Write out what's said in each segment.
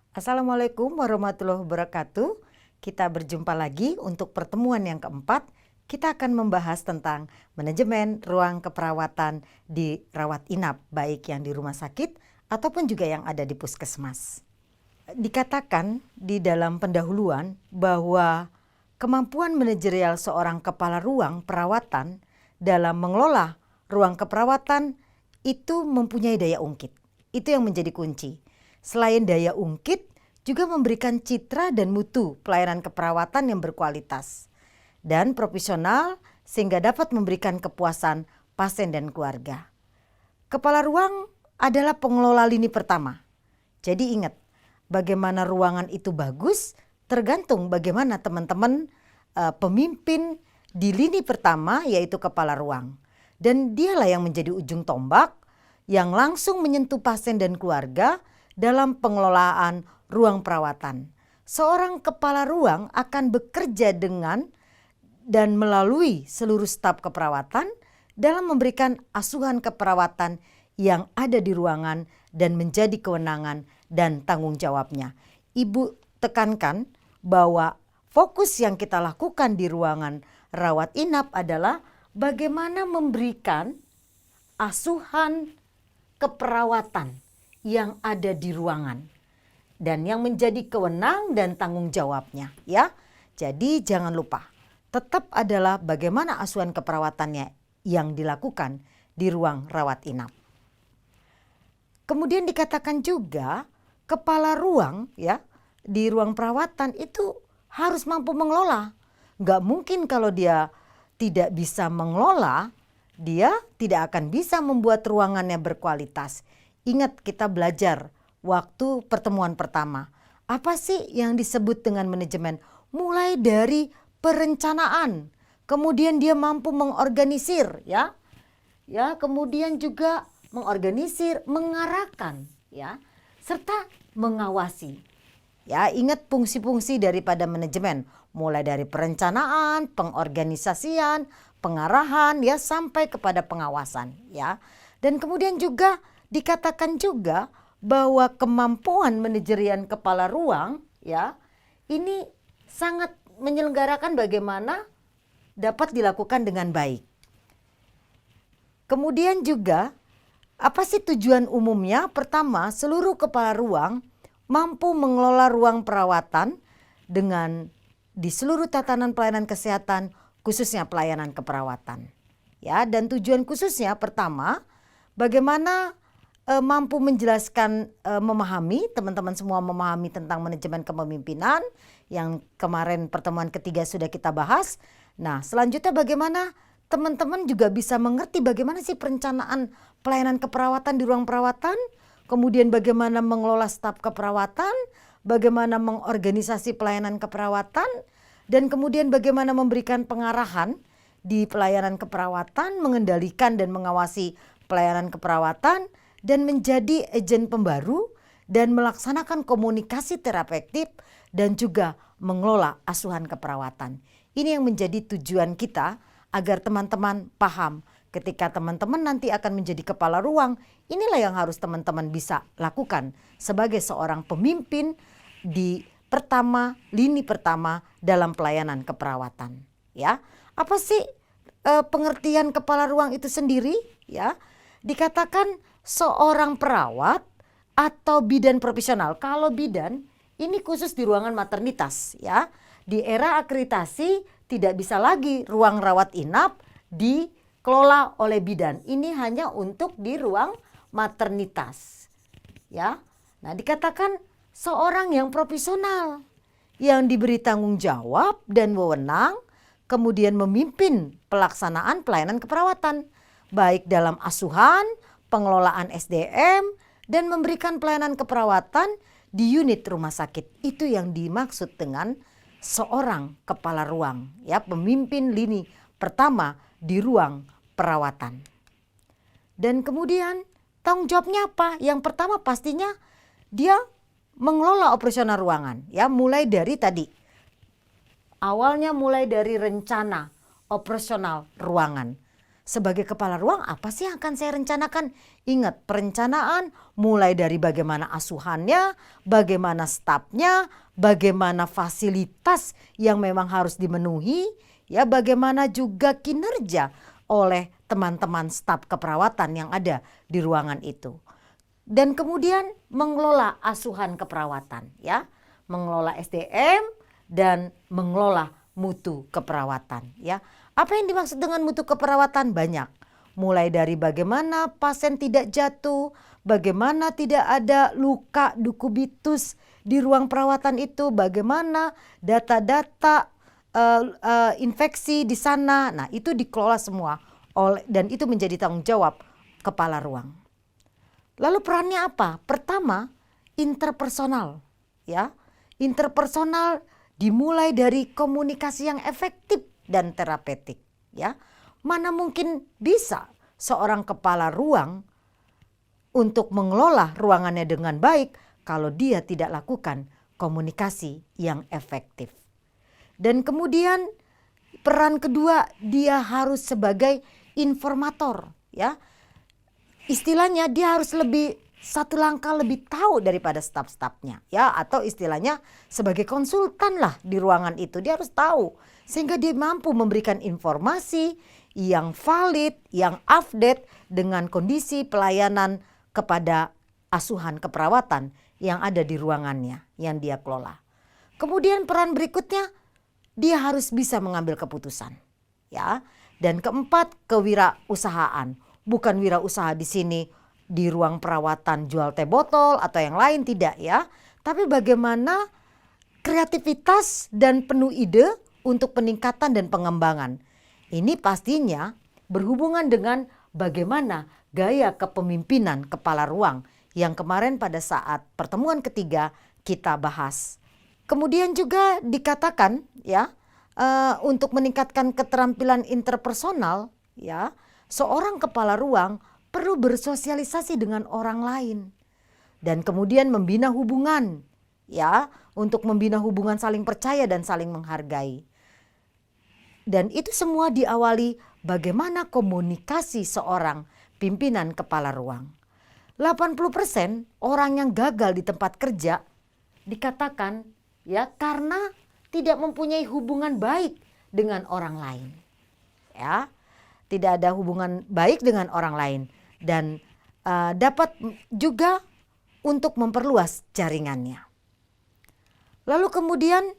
Assalamualaikum warahmatullahi wabarakatuh. Kita berjumpa lagi untuk pertemuan yang keempat. Kita akan membahas tentang manajemen ruang keperawatan di rawat inap, baik yang di rumah sakit ataupun juga yang ada di puskesmas. Dikatakan di dalam pendahuluan bahwa kemampuan manajerial seorang kepala ruang perawatan dalam mengelola ruang keperawatan itu mempunyai daya ungkit. Itu yang menjadi kunci. Selain daya ungkit, juga memberikan citra dan mutu pelayanan keperawatan yang berkualitas dan profesional sehingga dapat memberikan kepuasan pasien dan keluarga. Kepala ruang adalah pengelola lini pertama. Jadi ingat, bagaimana ruangan itu bagus tergantung bagaimana teman-teman pemimpin di lini pertama, yaitu kepala ruang. Dan dialah yang menjadi ujung tombak yang langsung menyentuh pasien dan keluarga dalam pengelolaan ruang perawatan. Seorang kepala ruang akan bekerja dengan dan melalui seluruh staf keperawatan dalam memberikan asuhan keperawatan yang ada di ruangan dan menjadi kewenangan dan tanggung jawabnya. Ibu tekankan bahwa fokus yang kita lakukan di ruangan rawat inap adalah bagaimana memberikan asuhan keperawatan yang ada di ruangan dan yang menjadi kewenang dan tanggung jawabnya, ya. Jadi jangan lupa, tetap adalah bagaimana asuhan keperawatannya yang dilakukan di ruang rawat inap. Kemudian dikatakan juga kepala ruang, ya, di ruang perawatan itu harus mampu mengelola. Nggak mungkin kalau dia tidak bisa mengelola, dia tidak akan bisa membuat ruangannya berkualitas. Ingat, kita belajar waktu pertemuan pertama. Apa sih yang disebut dengan manajemen? Mulai dari perencanaan, kemudian dia mampu mengorganisir, ya. Kemudian juga mengorganisir, mengarahkan, ya, serta mengawasi. Ya, ingat fungsi-fungsi daripada manajemen, mulai dari perencanaan, pengorganisasian, pengarahan, ya, sampai kepada pengawasan, ya. Dan kemudian juga dikatakan juga bahwa kemampuan manajerial kepala ruang, ya, ini sangat menyelenggarakan bagaimana dapat dilakukan dengan baik. Kemudian juga apa sih tujuan umumnya? Pertama, seluruh kepala ruang mampu mengelola ruang perawatan dengan di seluruh tatanan pelayanan kesehatan, khususnya pelayanan keperawatan. Ya, dan tujuan khususnya pertama, bagaimana mampu menjelaskan, memahami, teman-teman semua memahami tentang manajemen kepemimpinan yang kemarin pertemuan ketiga sudah kita bahas. Nah, selanjutnya bagaimana teman-teman juga bisa mengerti bagaimana sih perencanaan pelayanan keperawatan di ruang perawatan, kemudian bagaimana mengelola staf keperawatan, bagaimana mengorganisasi pelayanan keperawatan, dan kemudian bagaimana memberikan pengarahan di pelayanan keperawatan, mengendalikan dan mengawasi pelayanan keperawatan, dan menjadi agen pembaru dan melaksanakan komunikasi terapeutik dan juga mengelola asuhan keperawatan. Ini yang menjadi tujuan kita agar teman-teman paham ketika teman-teman nanti akan menjadi kepala ruang, inilah yang harus teman-teman bisa lakukan sebagai seorang pemimpin di lini pertama dalam pelayanan keperawatan. Ya, apa sih pengertian kepala ruang itu sendiri? Ya, dikatakan seorang perawat atau bidan profesional. Kalau bidan ini khusus di ruangan maternitas, ya. Di era akreditasi tidak bisa lagi ruang rawat inap dikelola oleh bidan. Ini hanya untuk di ruang maternitas, ya. Nah, dikatakan seorang yang profesional yang diberi tanggung jawab dan wewenang kemudian memimpin pelaksanaan pelayanan keperawatan baik dalam asuhan, pengelolaan SDM, dan memberikan pelayanan keperawatan di unit rumah sakit. Itu yang dimaksud dengan seorang kepala ruang, ya, pemimpin lini pertama di ruang perawatan. Dan kemudian tanggung jawabnya apa? Yang pertama pastinya dia mengelola operasional ruangan, ya, mulai dari tadi. Awalnya mulai dari rencana operasional ruangan sebagai kepala ruang apa sih yang akan saya rencanakan? Ingat, perencanaan mulai dari bagaimana asuhannya, bagaimana stafnya, bagaimana fasilitas yang memang harus dimenuhi, ya, bagaimana juga kinerja oleh teman-teman staf keperawatan yang ada di ruangan itu. Dan kemudian mengelola asuhan keperawatan, ya, mengelola SDM dan mengelola mutu keperawatan, ya. Apa yang dimaksud dengan mutu keperawatan? Banyak. Mulai dari bagaimana pasien tidak jatuh, bagaimana tidak ada luka dukubitus di ruang perawatan itu, bagaimana data-data infeksi di sana. Nah, itu dikelola semua dan itu menjadi tanggung jawab kepala ruang. Lalu perannya apa? Pertama, interpersonal, ya. Interpersonal dimulai dari komunikasi yang efektif dan terapeutik, ya. Mana mungkin bisa seorang kepala ruang untuk mengelola ruangannya dengan baik kalau dia tidak lakukan komunikasi yang efektif. Dan kemudian peran kedua, dia harus sebagai informator, ya. Istilahnya dia harus lebih satu langkah lebih tahu daripada staf-stafnya, ya, atau istilahnya sebagai konsultan lah di ruangan itu. Dia harus tahu sehingga dia mampu memberikan informasi yang valid, yang update dengan kondisi pelayanan kepada asuhan keperawatan yang ada di ruangannya yang dia kelola. Kemudian peran berikutnya, dia harus bisa mengambil keputusan, ya. Dan keempat, kewirausahaan. Bukan wirausaha di sini di ruang perawatan jual teh botol atau yang lain, tidak, ya. Tapi bagaimana kreativitas dan penuh ide untuk peningkatan dan pengembangan. Ini pastinya berhubungan dengan bagaimana gaya kepemimpinan kepala ruang yang kemarin pada saat pertemuan ketiga kita bahas. Kemudian juga dikatakan, ya, untuk meningkatkan keterampilan interpersonal, ya, seorang kepala ruang perlu bersosialisasi dengan orang lain dan kemudian membina hubungan, ya, untuk membina hubungan saling percaya dan saling menghargai. Dan itu semua diawali bagaimana komunikasi seorang pimpinan kepala ruang. 80% orang yang gagal di tempat kerja dikatakan, ya, karena tidak mempunyai hubungan baik dengan orang lain, ya. Tidak ada hubungan baik dengan orang lain dan dapat juga untuk memperluas jaringannya. Lalu kemudian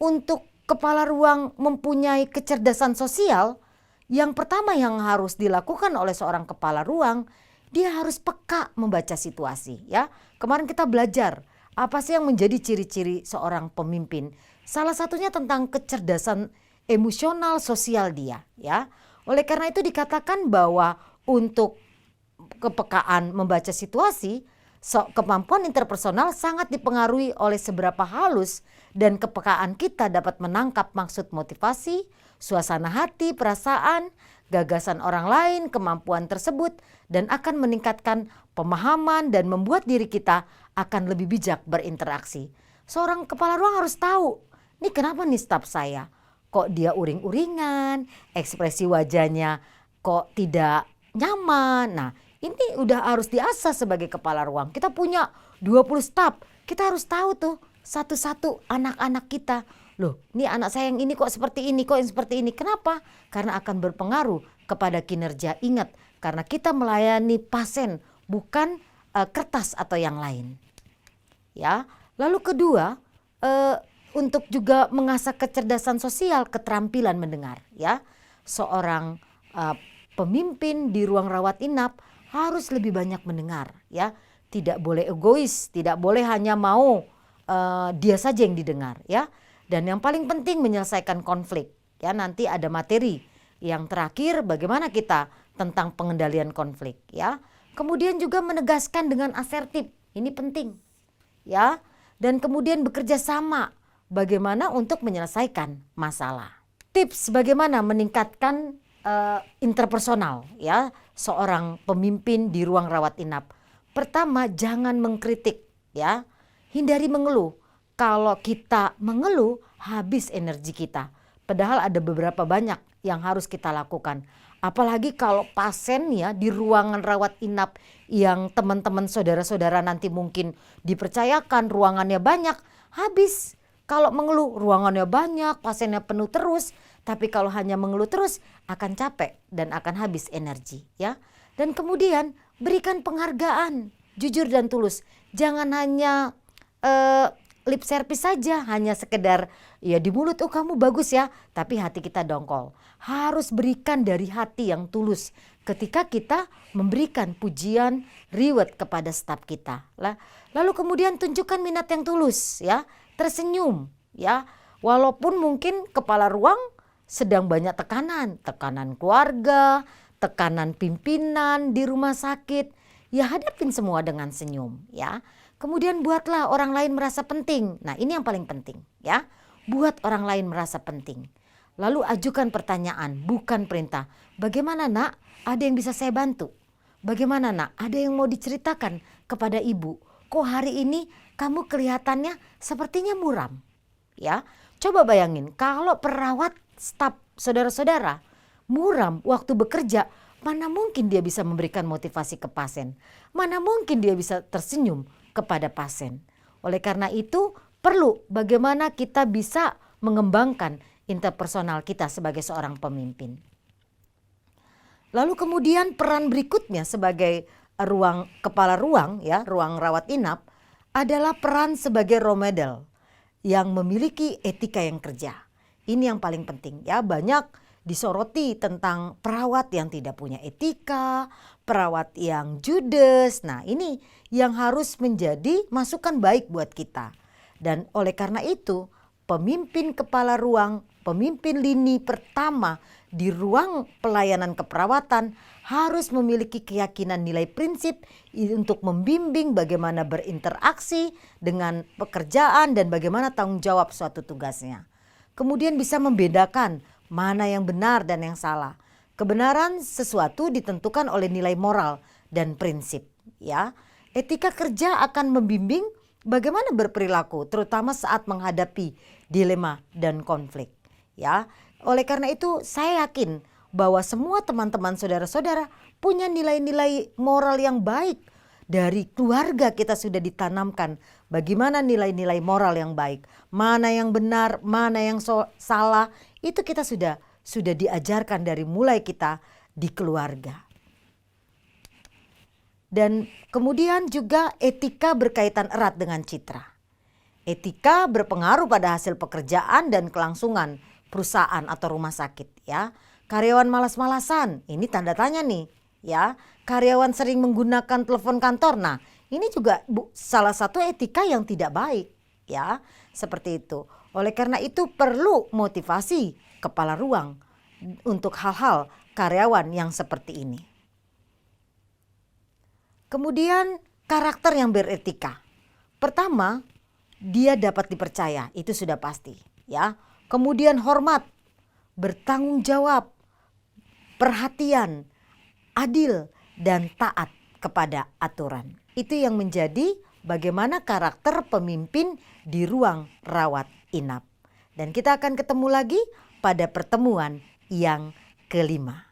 untuk kepala ruang mempunyai kecerdasan sosial, yang pertama yang harus dilakukan oleh seorang kepala ruang, dia harus peka membaca situasi, ya. Kemarin kita belajar apa sih yang menjadi ciri-ciri seorang pemimpin. Salah satunya tentang kecerdasan emosional sosial dia, ya. Oleh karena itu dikatakan bahwa untuk kepekaan membaca situasi, kemampuan interpersonal sangat dipengaruhi oleh seberapa halus dan kepekaan kita dapat menangkap maksud motivasi, suasana hati, perasaan, gagasan orang lain, kemampuan tersebut dan akan meningkatkan pemahaman dan membuat diri kita akan lebih bijak berinteraksi. Seorang kepala ruang harus tahu, nih kenapa nih staf saya? Kok dia uring-uringan, ekspresi wajahnya kok tidak nyaman. Nah, ini udah harus diasah sebagai kepala ruang. Kita punya 20 staf, kita harus tahu tuh satu-satu anak-anak kita. Loh, ini anak saya yang ini kok seperti ini, kok yang seperti ini. Kenapa? Karena akan berpengaruh kepada kinerja. Ingat, karena kita melayani pasien, bukan kertas atau yang lain. Ya, lalu kedua, untuk juga mengasah kecerdasan sosial, keterampilan mendengar, ya. Seorang pemimpin di ruang rawat inap harus lebih banyak mendengar, ya. Tidak boleh egois, tidak boleh hanya mau dia saja yang didengar, ya. Dan yang paling penting menyelesaikan konflik, ya. Nanti ada materi yang terakhir bagaimana kita tentang pengendalian konflik, ya. Kemudian juga menegaskan dengan asertif, ini penting, ya. Dan kemudian bekerja sama bagaimana untuk menyelesaikan masalah. Tips bagaimana meningkatkan interpersonal, ya, seorang pemimpin di ruang rawat inap. Pertama, jangan mengkritik, ya. Hindari mengeluh. Kalau kita mengeluh, habis energi kita. Padahal ada beberapa banyak yang harus kita lakukan. Apalagi kalau pasien ya di ruangan rawat inap yang teman-teman saudara-saudara nanti mungkin dipercayakan ruangannya banyak, habis. Kalau mengeluh ruangannya banyak, pasiennya penuh terus, tapi kalau hanya mengeluh terus akan capek dan akan habis energi ya. Dan kemudian berikan penghargaan, jujur dan tulus. Jangan hanya lip service saja, hanya sekedar ya di mulut, oh kamu bagus ya, tapi hati kita dongkol. Harus berikan dari hati yang tulus ketika kita memberikan pujian, reward kepada staf kita. Lalu kemudian tunjukkan minat yang tulus ya, tersenyum ya. Walaupun mungkin kepala ruang sedang banyak tekanan, tekanan keluarga, tekanan pimpinan di rumah sakit, ya hadapin semua dengan senyum ya. Kemudian buatlah orang lain merasa penting. Nah, ini yang paling penting ya. Buat orang lain merasa penting. Lalu ajukan pertanyaan, bukan perintah. Bagaimana nak? Ada yang bisa saya bantu? Bagaimana nak? Ada yang mau diceritakan kepada ibu? Kok hari ini kamu kelihatannya sepertinya muram? Ya, coba bayangin kalau perawat staf saudara-saudara muram waktu bekerja, mana mungkin dia bisa memberikan motivasi ke pasien? Mana mungkin dia bisa tersenyum kepada pasien? Oleh karena itu perlu bagaimana kita bisa mengembangkan interpersonal kita sebagai seorang pemimpin. Lalu kemudian peran berikutnya sebagai kepala ruang ya, ruang rawat inap adalah peran sebagai role model yang memiliki etika yang kerja. Ini yang paling penting ya, banyak disoroti tentang perawat yang tidak punya etika, perawat yang judes. Nah, ini yang harus menjadi masukan baik buat kita. Dan oleh karena itu, pemimpin kepala ruang, pemimpin lini pertama di ruang pelayanan keperawatan harus memiliki keyakinan nilai prinsip untuk membimbing bagaimana berinteraksi dengan pekerjaan dan bagaimana tanggung jawab suatu tugasnya. Kemudian bisa membedakan mana yang benar dan yang salah. Kebenaran sesuatu ditentukan oleh nilai moral dan prinsip ya. Etika kerja akan membimbing bagaimana berperilaku terutama saat menghadapi dilema dan konflik ya. Oleh karena itu saya yakin bahwa semua teman-teman saudara-saudara punya nilai-nilai moral yang baik. Dari keluarga kita sudah ditanamkan bagaimana nilai-nilai moral yang baik. Mana yang benar, mana yang salah, itu kita sudah diajarkan dari mulai kita di keluarga. Dan kemudian juga etika berkaitan erat dengan citra. Etika berpengaruh pada hasil pekerjaan dan kelangsungan perusahaan atau rumah sakit ya. Karyawan malas-malasan, ini tanda tanya nih ya. Karyawan sering menggunakan telepon kantor. Nah, ini juga salah satu etika yang tidak baik ya. Seperti itu. Oleh karena itu perlu motivasi kepala ruang untuk hal-hal karyawan yang seperti ini. Kemudian karakter yang beretika. Pertama, dia dapat dipercaya, itu sudah pasti ya. Kemudian hormat, bertanggung jawab, perhatian, adil dan taat kepada aturan. Itu yang menjadi bagaimana karakter pemimpin di ruang rawat inap. Dan kita akan ketemu lagi pada pertemuan yang kelima.